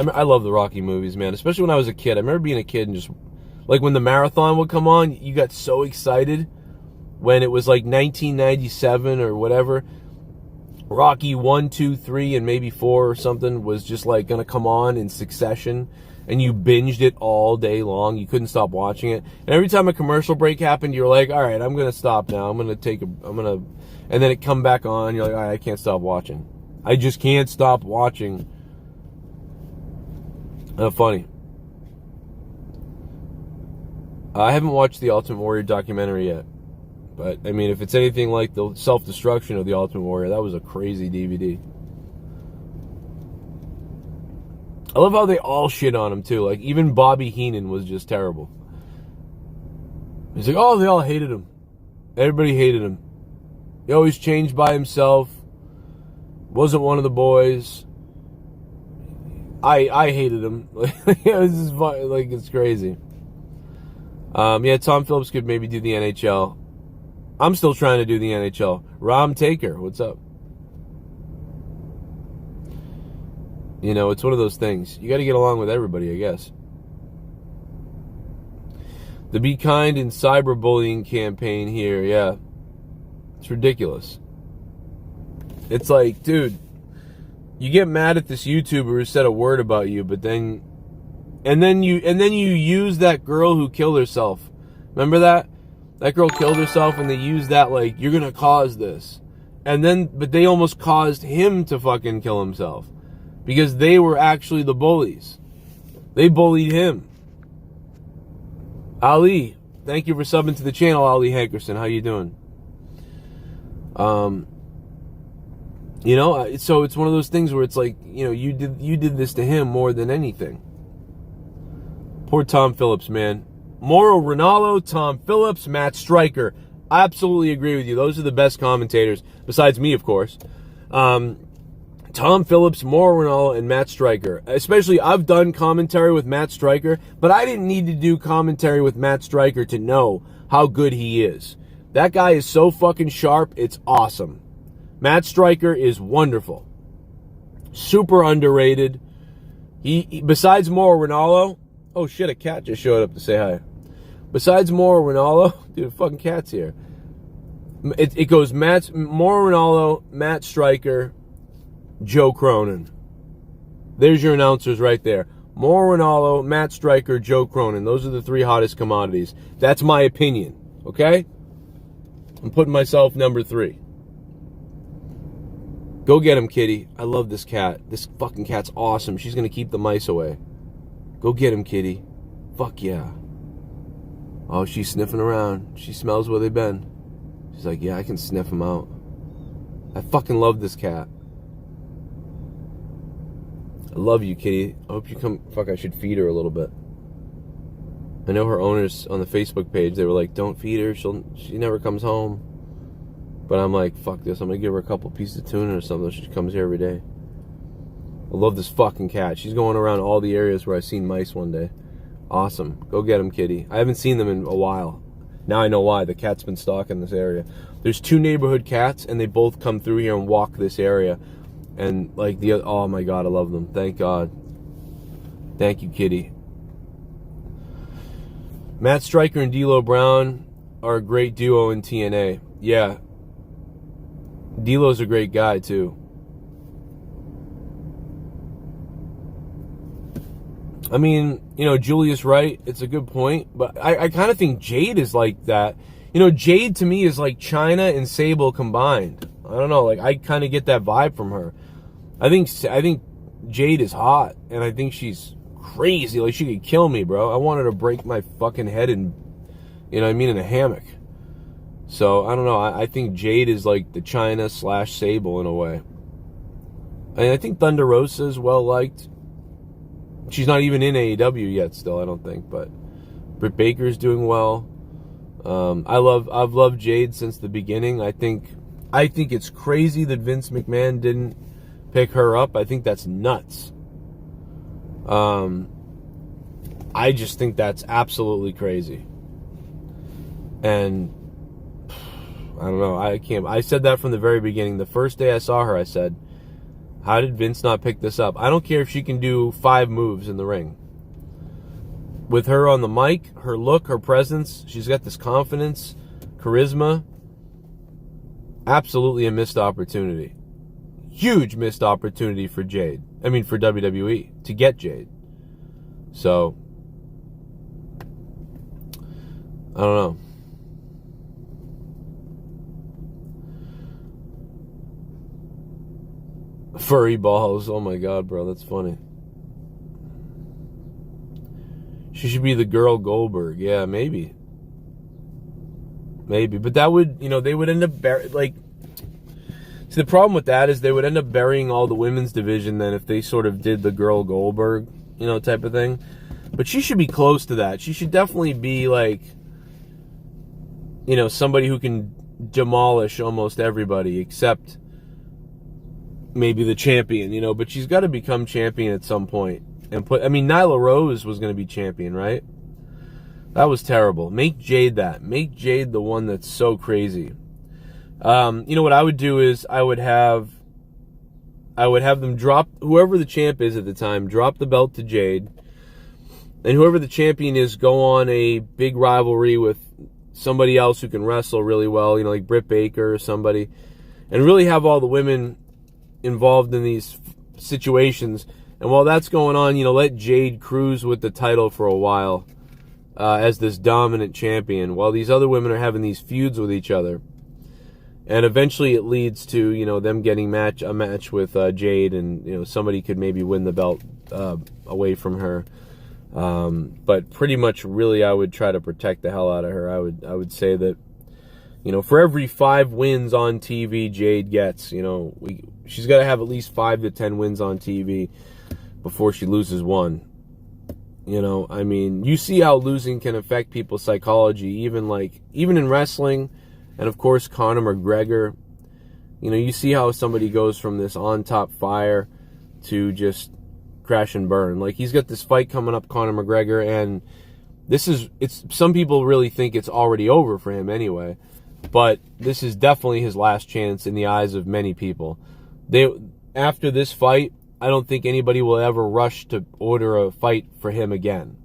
A: I love the Rocky movies, man. Especially when I was a kid. I remember being a kid and just, like, when the marathon would come on, you got so excited when it was like 1997 or whatever. Rocky 1, 2, 3, and maybe 4 or something was just like gonna come on in succession, and you binged it all day long. You couldn't stop watching it. And every time a commercial break happened, you're like, all right, I'm gonna stop now. And then it come back on. You're like, all right, I can't stop watching. I just can't stop watching. Funny. I haven't watched the Ultimate Warrior documentary yet. But, I mean, if it's anything like the self-destruction of the Ultimate Warrior, that was a crazy DVD. I love how they all shit on him, too. Like, even Bobby Heenan was just terrible. He's like, oh, they all hated him. Everybody hated him. He always changed by himself. Wasn't one of the boys. I hated him. It was just fun. Like, it's crazy. Yeah, Tom Phillips could maybe do the NHL. I'm still trying to do the NHL. Rom Taker, what's up? You know, it's one of those things. You got to get along with everybody, I guess. The Be Kind in Cyberbullying campaign here, yeah. It's ridiculous. It's like, dude, you get mad at this YouTuber who said a word about you, but then you use that girl who killed herself. Remember that? That girl killed herself, and they used that like, you're gonna cause this. But they almost caused him to fucking kill himself. Because they were actually the bullies. They bullied him. Ali, thank you for subbing to the channel, Ali Hankerson. How you doing? You know, so it's one of those things where it's like, you know, you did this to him more than anything. Poor Tom Phillips, man. Mauro Ranallo, Tom Phillips, Matt Stryker. I absolutely agree with you. Those are the best commentators, besides me, of course. Tom Phillips, Mauro Ranallo, and Matt Stryker. Especially, I've done commentary with Matt Stryker, but I didn't need to do commentary with Matt Stryker to know how good he is. That guy is so fucking sharp, it's awesome. Matt Stryker is wonderful. Super underrated. He besides Mauro Ranallo, oh shit, a cat just showed up to say hi. Besides Mauro Ranallo, dude, a fucking cat's here. It goes Mauro Ranallo, Matt Stryker, Joe Cronin. There's your announcers right there. Mauro Ranallo, Matt Stryker, Joe Cronin. Those are the 3 hottest commodities. That's my opinion, okay? I'm putting myself number 3. Go get him, kitty. I love this cat. This fucking cat's awesome. She's going to keep the mice away. Go get him, kitty. Fuck yeah. Oh, she's sniffing around. She smells where they've been. She's like, yeah, I can sniff them out. I fucking love this cat. I love you, kitty. I hope you come. Fuck, I should feed her a little bit. I know her owners on the Facebook page, they were like, don't feed her. She never comes home. But I'm like, fuck this. I'm going to give her a couple pieces of tuna or something. She comes here every day. I love this fucking cat. She's going around all the areas where I've seen mice one day. Awesome. Go get them, kitty. I haven't seen them in a while. Now I know why. The cat's been stalking this area. There's 2 neighborhood cats, and they both come through here and walk this area. And, like, oh, my God, I love them. Thank God. Thank you, kitty. Matt Stryker and D'Lo Brown are a great duo in TNA. Yeah. D'Lo's a great guy, too. I mean, you know, Julius Wright, it's a good point, but I kind of think Jade is like that. You know, Jade to me is like Chyna and Sable combined. I don't know, like I kind of get that vibe from her. I think Jade is hot, and I think she's crazy. Like she could kill me, bro. I want her to break my fucking head in, you know what I mean, in a hammock. So I don't know. I think Jade is like the Chyna / Sable in a way. And I think Thunder Rosa is well liked. She's not even in AEW yet still, I don't think, but Britt Baker's doing well. I've loved Jade since the beginning. I think it's crazy that Vince McMahon didn't pick her up. I think that's nuts. I just think that's absolutely crazy. And I don't know, I said that from the very beginning. The first day I saw her, I said, how did Vince not pick this up? I don't care if she can do 5 moves in the ring. With her on the mic, her look, her presence, she's got this confidence, charisma. Absolutely a missed opportunity. Huge missed opportunity for Jade. I mean, for WWE to get Jade. So, I don't know. Furry balls. Oh my God, bro. That's funny. She should be the girl Goldberg. Yeah, maybe. Maybe. But that would, you know, they would end up, see, the problem with that is they would end up burying all the women's division then if they sort of did the girl Goldberg, you know, type of thing. But she should be close to that. She should definitely be like, you know, somebody who can demolish almost everybody except maybe the champion, you know, but she's got to become champion at some point. And Nyla Rose was going to be champion, right? That was terrible. Make Jade that. Make Jade the one that's so crazy. You know what I would do is I would have them drop, whoever the champ is at the time, drop the belt to Jade. And whoever the champion is, go on a big rivalry with somebody else who can wrestle really well, you know, like Britt Baker or somebody. And really have all the women involved in these situations, and while that's going on, you know, let Jade cruise with the title for a while as this dominant champion, while these other women are having these feuds with each other, and eventually it leads to, you know, them getting a match with Jade, and you know, somebody could maybe win the belt away from her. But pretty much, really, I would try to protect the hell out of her. I would say that, for every 5 wins on TV Jade gets, she's got to have at least 5 to 10 wins on TV before she loses one. You see how losing can affect people's psychology, even in wrestling, and of course Conor McGregor. You see how somebody goes from this on top fire to just crash and burn. He's got this fight coming up, Conor McGregor, and some people really think it's already over for him anyway, but this is definitely his last chance in the eyes of many people. After this fight, I don't think anybody will ever rush to order a fight for him again.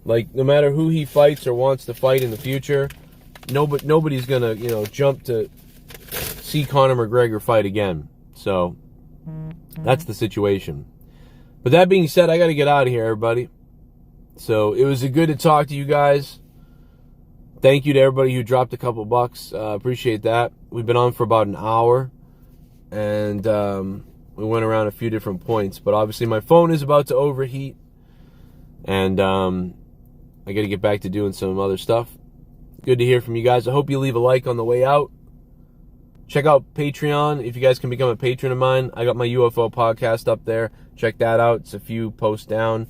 A: No matter who he fights or wants to fight in the future, nobody's gonna, jump to see Conor McGregor fight again. So that's the situation. But that being said, I got to get out of here, everybody. So it was good to talk to you guys. Thank you to everybody who dropped a couple bucks. Appreciate that. We've been on for about an hour, and we went around a few different points. But obviously my phone is about to overheat, and I got to get back to doing some other stuff. Good to hear from you guys. I hope you leave a like on the way out. Check out Patreon if you guys can become a patron of mine. I got my UFO podcast up there. Check that out. It's a few posts down.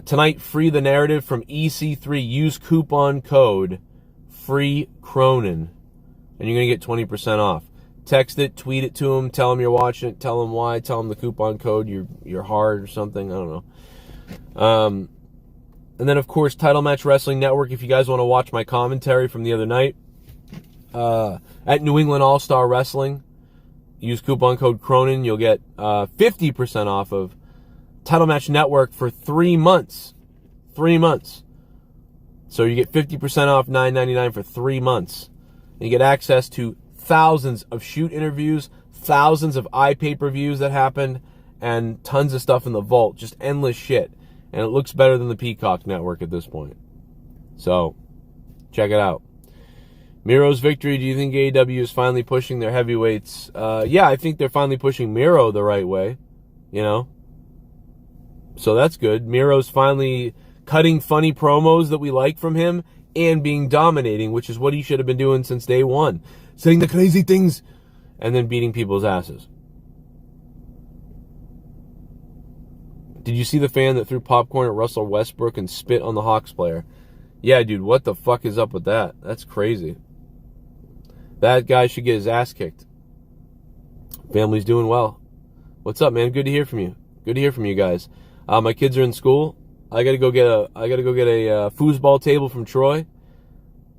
A: Tonight, Free the Narrative from EC3. Use coupon code FREECRONIN, and you're going to get 20% off. Text it, tweet it to them, tell them you're watching it, tell them why, tell them the coupon code, you're hard or something, I don't know. And then, of course, Title Match Wrestling Network, if you guys want to watch my commentary from the other night. At New England All-Star Wrestling, use coupon code Cronin, you'll get 50% off of Title Match Network for 3 months. 3 months. So you get 50% off $9.99 for 3 months. And you get access to thousands of shoot interviews, thousands of iPay-per-views that happened, and tons of stuff in the vault. Just endless shit. And it looks better than the Peacock Network at this point. So, check it out. Miro's victory, do you think AEW is finally pushing their heavyweights? Yeah, I think they're finally pushing Miro the right way, So that's good. Miro's finally cutting funny promos that we like from him and being dominating, which is what he should have been doing since day one. Saying the crazy things and then beating people's asses. Did you see the fan that threw popcorn at Russell Westbrook and spit on the Hawks player? Yeah, dude, what the fuck is up with that? That's crazy. That guy should get his ass kicked. Family's doing well. What's up, man? Good to hear from you. Good to hear from you guys. My kids are in school. I gotta go get a foosball table from Troy,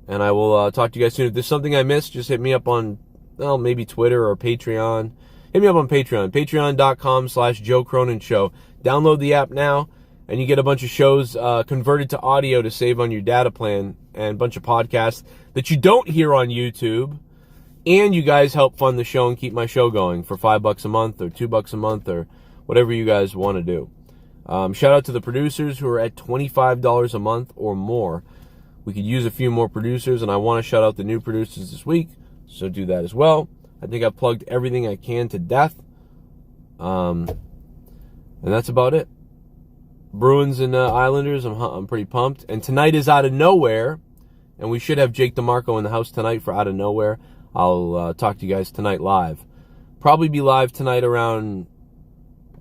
A: and I will talk to you guys soon. If there's something I missed, just hit me up on maybe Twitter or Patreon. Hit me up on Patreon. Patreon.com/Joe Cronin Show. Download the app now, and you get a bunch of shows converted to audio to save on your data plan, and a bunch of podcasts that you don't hear on YouTube. And you guys help fund the show and keep my show going for $5 a month or $2 a month or whatever you guys want to do. Shout out to the producers who are at $25 a month or more. We could use a few more producers, and I want to shout out the new producers this week, so do that as well. I think I've plugged everything I can to death. And that's about it. Bruins and Islanders, I'm pretty pumped. And tonight is Out of Nowhere, and we should have Jake DeMarco in the house tonight for Out of Nowhere. I'll talk to you guys tonight live. Probably be live tonight around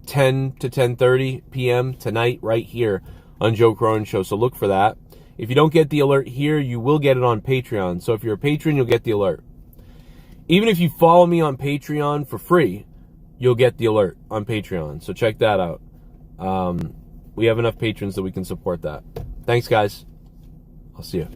A: 10 to 10:30 p.m. tonight right here on Joe Cronin Show, so look for that. If you don't get the alert here, you will get it on Patreon. So if you're a patron, you'll get the alert. Even if you follow me on Patreon for free, you'll get the alert on Patreon. So check that out. We have enough patrons that we can support that. Thanks, guys. I'll see you.